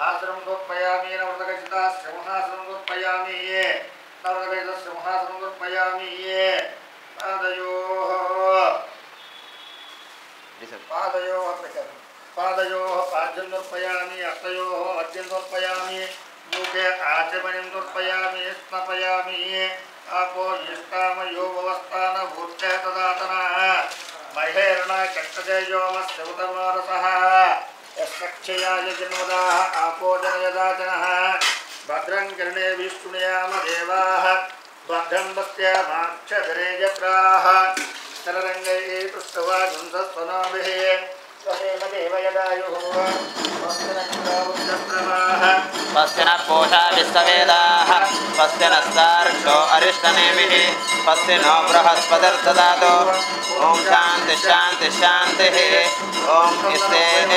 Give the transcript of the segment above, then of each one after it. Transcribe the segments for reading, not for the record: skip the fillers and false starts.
आश्रम समर्पयामि नवरतकचितास्य महासनं समर्पयामि नवरतकचितस्य महासनं समर्पयामि पादयोः पाद्यं समर्पयामि हस्तयोः मध्यं समर्पयामि मुखे आचमनीं समर्पयामि स्नापयामि आपो यष्टामयो भवस्थानभूत्य तदातनः महेरणा चक्षुषयोमस्य उतमरसः यक्षयाय जन्मदाः आपो जनयदाचनः भद्रं कर्णे विष्णुयाम देवाः भद्रं पश्यामाक्षगरे जत्राः सररङ्गैः पृष्ठवागुंसस्वनाभिः स्वदेव देवयदायुः स्वस्य नः पूषा विश्ववेदाः स्वस्य नस्तार्क्ष्यो अरिष्टनेमिः स्वस्य नो बृहस्पतिर्ददातु ॐ शान्तिः शान्तिः शान्तिः ॐ स्तेः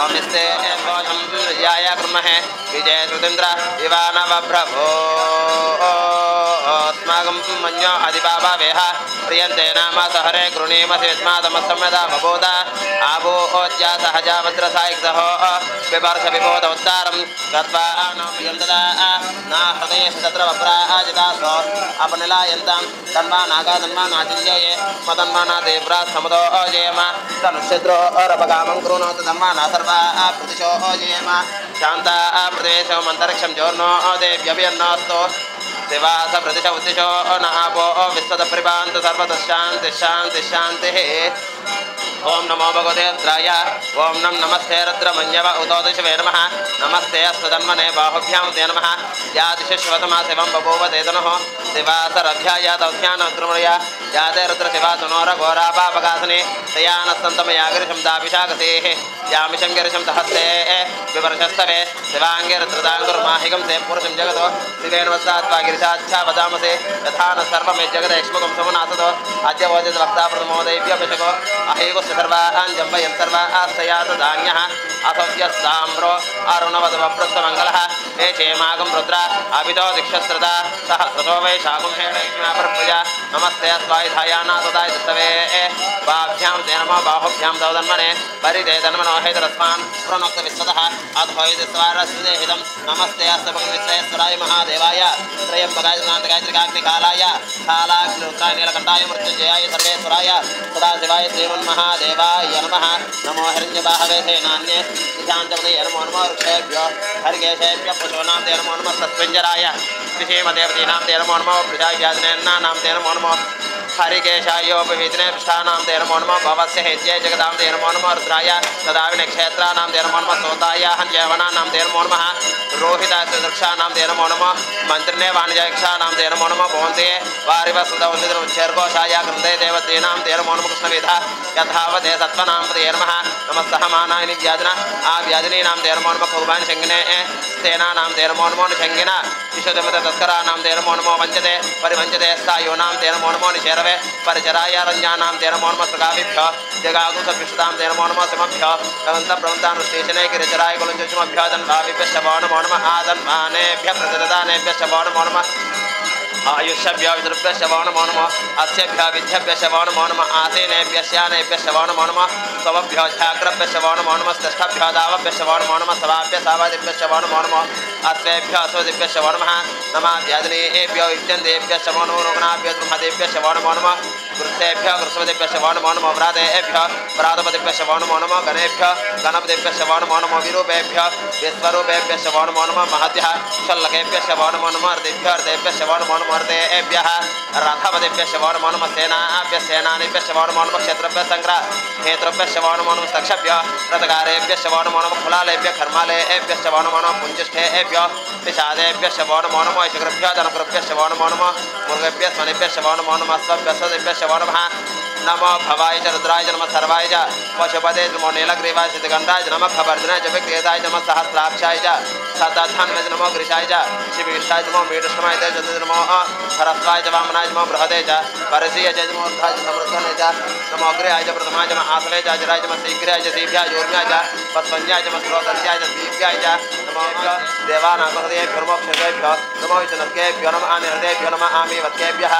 ओम निस्ते भोजम विजयाय कुर्महे विजय सुतेन्द्र इवानवप्रभो अस्माकं मन्यो अधिपापा वेह प्रियन्ते नाम सहरे गृणीमसि विस्मादमस्तम्यदा बबोध आबो ओज्या सहजा वज्रसायिक्सः विपर्ष विबोध उत्तारं गत्वा नो प्रियन्तदा ना हृदयेषु तत्र वप्राजितासो अपनिलायन्तां तन्मा नागा तन्मा नाचिञ्जये मदन्मा ना देव्रा समुदो अजयम तनुक्षेत्रो अरपकामं कृणोतु तन्मा ना सर्वा प्रतिशो अजयम शान्ता प्रदेशो मन्तरिक्षं जोर्नो देव्यभिन्नोऽस्तु शिवास प्रतिश उद्दिशो न आपो विश्वत परिपान्तु सर्वतः शान्तिः शान्तिः शान्तिः ओम नमो भगवते रुद्राय ओम नमस्ते रुद्रमन्यव उतोदिशवे नमः नमस्ते अस्तु तन्मने बाहुभ्यां ते नमः यादिशिश्वतमा शिवं बभूव तेतनुः शिवासरभ्याय तौध्यानद्रुमणय याते रुद्रशिवासुनोरघोरापापकासने तयानस्तन्तमयागिरिशं दाभिषाकसेः यामिशङ्गिरिशं सहस्ते विवर्षस्तवे शिवाङ्गिरुद्रदाङ्गुर्माहिकं ते पुरुषं जगतो शिवेन वस्तात्वा गिरिशाच्छा वदामसे यथा न सर्वमे जगदेक्ष्मुखं समनासतो अद्य वोदित वक्ता प्रमोदैव्यभिषको अहेगो सर्वाञ्जम्बयं सर्वास्तयातदान्यः असव्यस्ताम्रो अरुणवदवप्रस्तमङ्गलः हे चेमागं रुद्र अभितो दीक्षस्रता सहस्रतो वै शाकुंहेणप्रजा नमस्ते अस्वायुधायानाथदाय दृष्टवे वाभ्यां ते नमो बाहुभ्यां सौदन्मने परिते तन्मनो हेतरस्मान् प्रणोक्तविश्वतः अध्वैतस्वारस्विदेहितं नमस्ते अस्तभगविश्वेश्वराय महादेवाय त्रयम्बकाय गायत्रिकाग्निकालाय कालाग्निरुद्राय नीलकण्ठाय मृत्युञ्जयाय सर्वेश्वराय सदाशिवाय श्रीमन्महादेवाय नमः नमो हिरण्यबाहवे सेनान्ये निशान्तपदये नमो नमो वृक्षेभ्यो हरिकेशेभ्यः पशूनां ते नमो नमः सत्पिञ्जराय विषेमदेवतीनां ते नमो नमः वृषाव्याजनेनां ते नमो नमः हरिकेशायोपवीतिने पृष्ठानां ते नमो नमः भवस्य हेत्यै जगदां ते नमो नमः रुद्राय तदाविनक्षेत्राणां ते नमो नमः सोताय हन्यवनानां ते नमो नमः रोहिताक्षाणां ते नमो नमः मन्त्रिणे वाणिज्यक्षाणां ते नमो नमः भवन्ते वारिवसुदौनिद्रमुच्चैर्घोषाय कृन्दे देवतीनां ते नमो नमः कृष्णवेधः यथावते सत्त्वनां पदये नमः नमस्तः मानायनि व्याजना व्याजनीनां ते नमो नमः कौर्बाणि शङ्गिने सेनानां ते नमो नमो निशङ्गिना विशुद्धमत तस्कराणां ते नमो नमो वञ्चते परिवञ्चते स्थायोनां ते नमो नमो निशेरवे परिचराय रञ्जानां ते नमो नमः सृगाभिभ्यो जगागुंसभ्युषतां ते नमो नमः सिमभ्यो कवन्तप्रवन्तानुष्ठेशने गिरिचराय कुलञ्जुष्मभ्यो दन्भाविभ्यश्च वो नमो नमः आदन्वानेभ्यः प्रतिददानेभ्यश्च वो नमो नमः आयुष्यभ्यो विद्रुभ्यश्च वो नमो नमः अस्यभ्यः विद्यभ्यश्च वो नमो नमः आसीनेभ्यश्चानेभ्यश्च वो नमो नमः स्वभ्यो झाग्रभ्यश्च वो नमो नमः स्तिष्ठभ्यो दावभ्यश्च वो नमो नमः सवाभ्यः सावादिभ्यश्च वो नमो नमः अश्वेभ्यः अश्वदिभ्यश्च वो नमः नमः व्याजनेभ्यो विद्यन्तेभ्यश्च वो नमो रुग्णाभ्यो ब्रह्मदेभ्यश्च वो नमो नमः कृत्सेभ्यः कृष्णपतिभ्यश्च वो नमो नमः व्रातेभ्यः व्रातपतिभ्यश्च वो नमो नमः गणेभ्यः गणपतिभ्यश्च वो नमो नमः विरूपेभ्यः विश्वरूपेभ्यश्च वो नमो नमः महद्यः शल्लकेभ्यश्च वो नमो नमः अर्धेभ्यः अर्धेभ्यश्च वो नमो नमः अर्धेभ्यः रथपतिभ्यश्च वो नमो नमः सेनाभ्यः सेनानीभ्यश्च वो नमो नमः क्षेत्रभ्यः क्षेत्रभ्यश्च वो नमो नमः सक्षभ्यः रथकारेभ्यश्च वो नमो नमः खुलालेभ्यः खर्मालेभ्यश्च वो नमो नमः पुञ्जिष्ठेभ्यः पिशादेभ्यश्च वो नमो नमः शुक्रभ्यः धनकृभ्यश्च वो नमो नमः मुर्गेभ्यः स्वनिभ्यश्च वो नमो नमः स्वभ्यः वो नमः नमो भवाय च रुद्राय नमः सर्वाय च पशुपते नमो नीलग्रीवाय सिद्धगण्डाय नमः खबर्जनाय च विक्रेताय नमः सहस्राक्षाय च सदाधान्वय नमो गृषाय च शिवविष्टाय नमो मीडुष्टमाय च नमो हरस्वाय च वामनाय नमो बृहदे च परसीय च नमो ऊर्ध्वाय च समृद्धने च नमो अग्रयाय च प्रथमाय च आसवे च अजराय च शीघ्राय च सीभ्याय ऊर्ध्वाय च पस्वन्याय च स्रोतस्याय च दीप्याय च नमो देवानां हृदयेभ्यो नमो क्षतेभ्यो नमो विष्णुकेभ्यो नमः अनिहृदेभ्यो नमः आमीवत्केभ्यः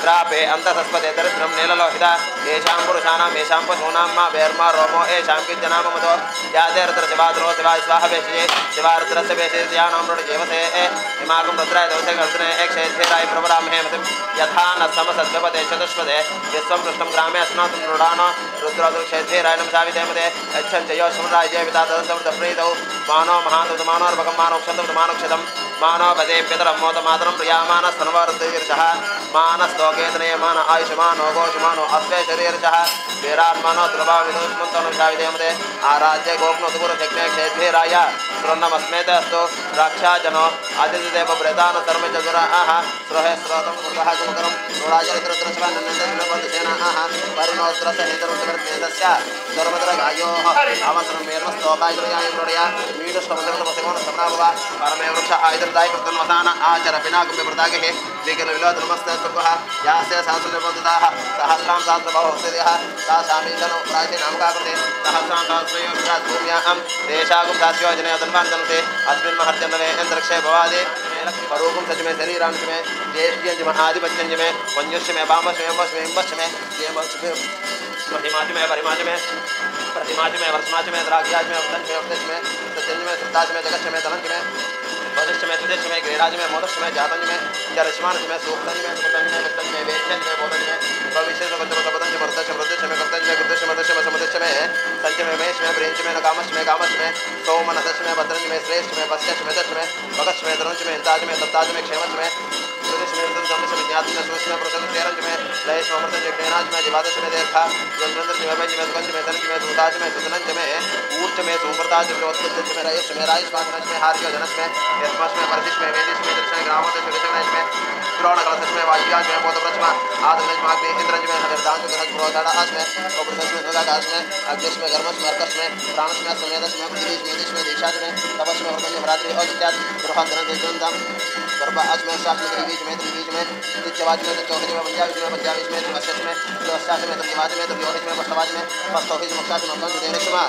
द्रापे अंतसस्पते दरिद्रं नीललोहिता येषां पुरुषाणां येषां पशूनां मा वेर्मा रोमो येषां किञ्चनाम मतो यादेरुद्र शिवाद्रो शिवाय स्वाहा वेशये शिवारुद्रस्य वेशये यानां मृडजेवसे हिमागं रुद्राय दवसे कर्तने क्षेत्रेराय प्रवरामहे मतिं यथा न समसद्गपते चतुष्पदे विश्वं पृष्ठं ग्रामे अस्नातुं मृडानो रुद्रोदुक्षेत्रेराय नमसाविते मते यच्छं च यो समराय जयविता तदसमृद्धप्रीतौ मानो महान्तुमानोर्भकं मानोक्षतं मानो भजे पितरं मोदमातरं प्रियामानस्तनवरुद्धिर्षः मानस्तोकेतने मान आयुष्मानो गोषमानो अस्वे शरीर्षः वीरात्मनो ध्रुवाविदुष्मन्तनुषाविधेमते आराज्य गोप्नोतुपुरशक्ने क्षेत्रेराय श्रोन्नमस्मेते अस्तु रक्षाजनो आदित्यदेव प्रेतान सर्वे चतुराः स्रोहे स्रोतं मृगः सुमकरं रोडाचरित्रद्रशवानन्दसेनाः परिणोत्रसहितरुद्रमेधस्य सर्वद्रगायोः अवसरं मेर्मस्तोकायुर्याय मृडया मीडुष्टमसमसमोनसमनाभव परमे वृक्ष आयुर्दाय कृतन्वसान आचर पिनाकुम्भप्रदागेः द्विकिलविलोधनमस्तस्तुभः यास्य सहस्रनिर्बन्धिताः सहस्रां सहस्रबाहुस्थितिः सा सामीचनो प्राचीनामकाकृते सहस्रां सहस्रयोः भूम्यां देशागुं दास्योजनया धन्वान्दनुते अस्मिन् महर्जन्नवे इन्द्रक्षे भवादे परोगुं सच में शरीरांश में ज्येष्ठ्यंज में आदिपत्यंज में वन्युष्य में वामश में वश में वश में प्रतिमाज में परिमाज में प्रतिमाज में वर्षमाज में द्राग्याज में उदंज में उपदंज में सत्यंज में सुताज में जगत में तलंज में वशिष्ठ में तुजश में गृहराज में मोदश में जातंज में जलस्मांज में सूक्तंज में सुतंज में वित्तंज में वेद्यंज में बोधंज में भविष्य में बद्धबद्धंज में मृदश में कर्तंज में गुरुदश में मदश में समदश में संच में मेष में प्रेंच में कामश में सोमनदश में भद्रंज में श्रेष्ठ में वश्यश में दश में भगश में धनुष में हिताज में दत्ताज में क्षेमज में प्रदेश में समझ में ज्ञात में सूक्ष्म में पुरुष तेरंज में लयश में अमृतंज में ज्ञानाज में जीवादश में देखा जलवंदर में वैज में गंज में धनज में दूताज में सुतनंज में ऊर्च में सुमृताज में उत्पत्ति में रयश में राइश पांच में हार्य जनस में यस्मश में परशिश में वेदिश में दर्शन ग्रामोदश में विषमनज में पुराण कलश में वायुयाज में बोधप्रच में आदनज में अग्नि इंद्रंज में नगरदांज में प्रोदास में कौप्रदश में दुर्गाकाश में अग्निश में गर्मश में अर्कश में प्राणश में समेदश में पृथ्वीश में दिश में दीक्षाज में तपश में वर्तन में रात्रि अजित्याद गृहांतरण देशवंतम गर्भ आज में शास में त्रिबीज में दित्यवाज में चौहज में पंजाबिश में पंजाबिश में अशश में दशाश में त्रिवाज में त्रियोनिश में पस्तवाज में पस्तोहिज मोक्षाश में कंज देनिशमा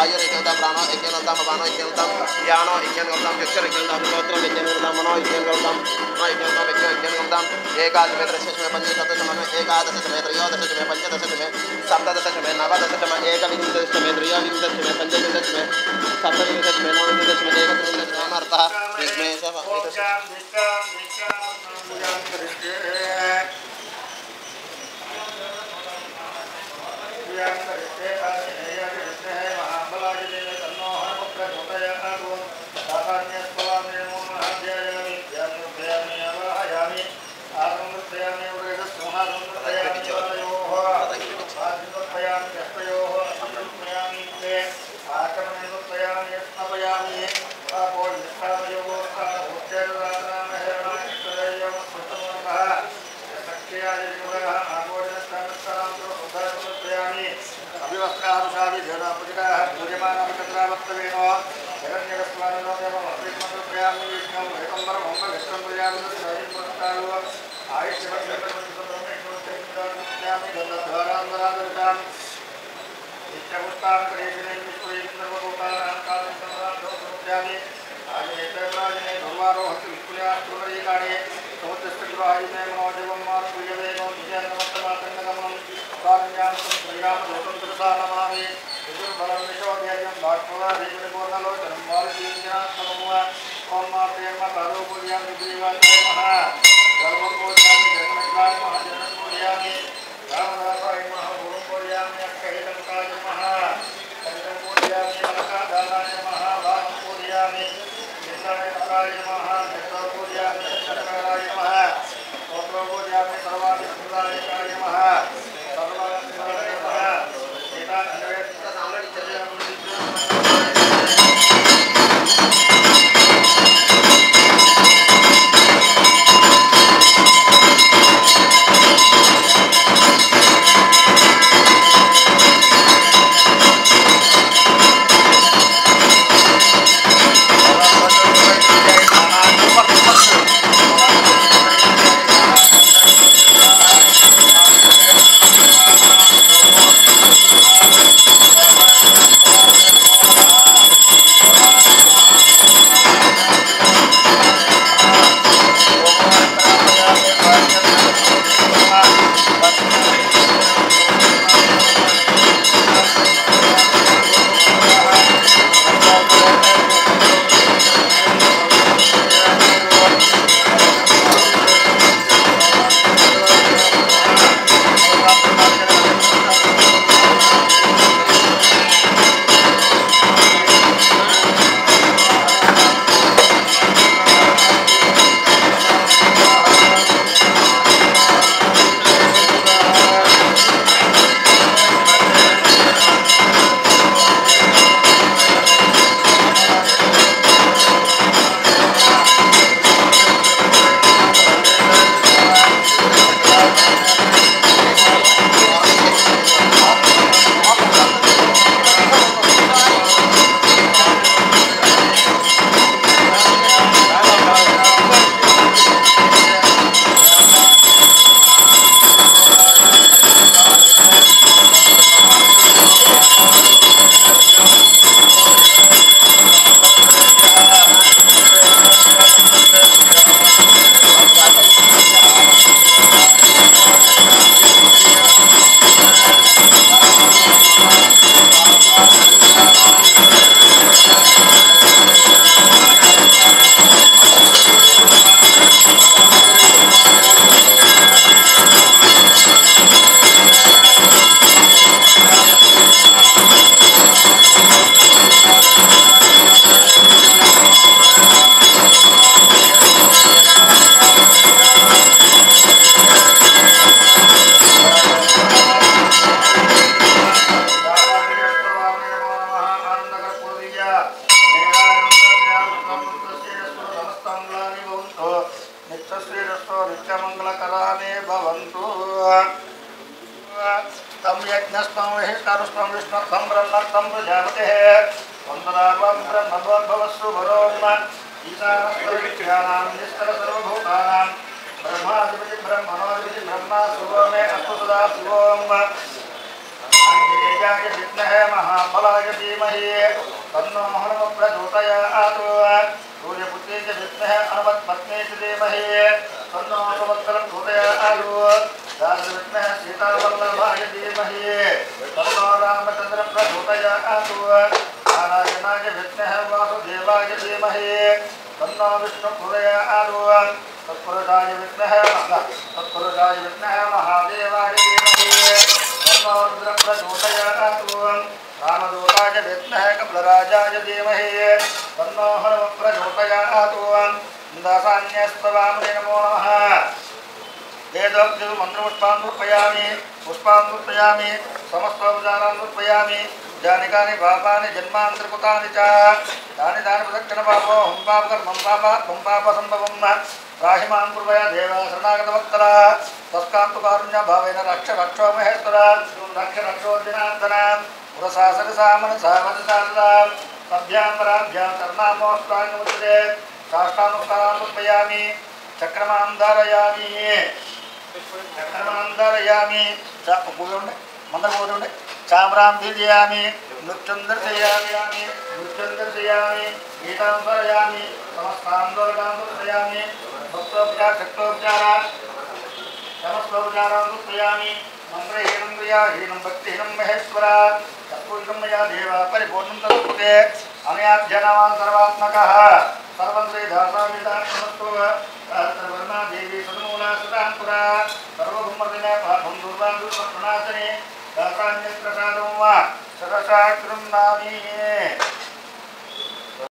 आयुर एकलता प्राणो एकलता अपानो एकलता ज्ञानो एकलता चक्षुर एकलता श्रोत्र एकलता मनो एकलता एकलता एकादश में दशश में पंचदश में एकादश में त्रयोदश में पंचदश में सप्तदश में नवदश में एकविंशतिश में त्रयोविंशतिश में पंचविंशतिश में सप्तविंशतिश में नवविंशतिश में एकत्रिंशतिश में अर्थः इसमें सब त्वं यज्ञस्त्वं विहिष्टारुस्त्वं विष्णुत्वं ब्रह्मत्वं प्रजापतिः वन्दनार्वं ब्रह्मभवस्सु वरोम ईशानस्वविद्यानां निस्तरसर्वभूतानां ब्रह्माधिपति ब्रह्मणोधिपति ब्रह्मा सुवो मे अस्तु सदा शिवोम आञ्जनेयाय विद्महे महाबलाय धीमहि तन्नो प्रचोदयात् सूर्यपुत्रे च विद्महे हनुमत्पत्नी च धीमहि तन्नो संवत्सरं प्रचोदयात् विद्महे सीतावल्लभाय धीमहि तन्नो रामचन्द्रं प्रचोदयात् नारायणाय विद्महे वासुदेवाय धीमहि तन्नो विष्णुं प्रचोदयात् तत्पुरुषाय विद्महे महादेवाय धीमहि तन्नो रुद्रं प्रचोदयात् रामदूताय विद्महे कपिलराजाय धीमहि तन्नो हनुमः प्रचोदयात् दासान्यस्तवामि नमो नमः वेदोक्तं मन्त्रपुष्पान् समर्पयामि समस्तोपचारान् समर्पयामि जानिकानि पापानि जन्मान्तरकृतानि च तानि प्रदक्षिणपापो हुं पापकर्मं पापसम्भवं राहिमां कृपया देव शरणागतवत्सला तस्कान्तु कारुण्यभावेन रक्ष रक्षो महेश्वरा रक्ष रक्षोर्जनार्दनां पुरसासरसामनसावदसारदां तभ्यां पराभ्यां कर्णामोष्टाङ्गमुच्यते साष्टानुष्ठानां समर्पयामि चक्रमां धारयामि मंत्रबोधुंडे चामरां दीजयामि नृत्यं दर्शयामि गीतां स्मरयामि समस्तां दुर्गां दर्शयामि भक्तोपचारान् समस्तोपचारान् दर्शयामि मंत्रहीनं क्रियाहीनं भक्तिहीनं महेश्वरा तत्पुरुषं मया देव परिपूर्णं तत्पुते अनयाध्यानवान् सर्वात्मकः सर्वं श्रीदासामिदात्मस्तु सर्वर्मा देवी सदमूला सदांकुरा सर्वभूमर्दिने पापं दुर्वादुर्प्रणाशने दासान्यप्रसादं वा सरसा कृण्णामि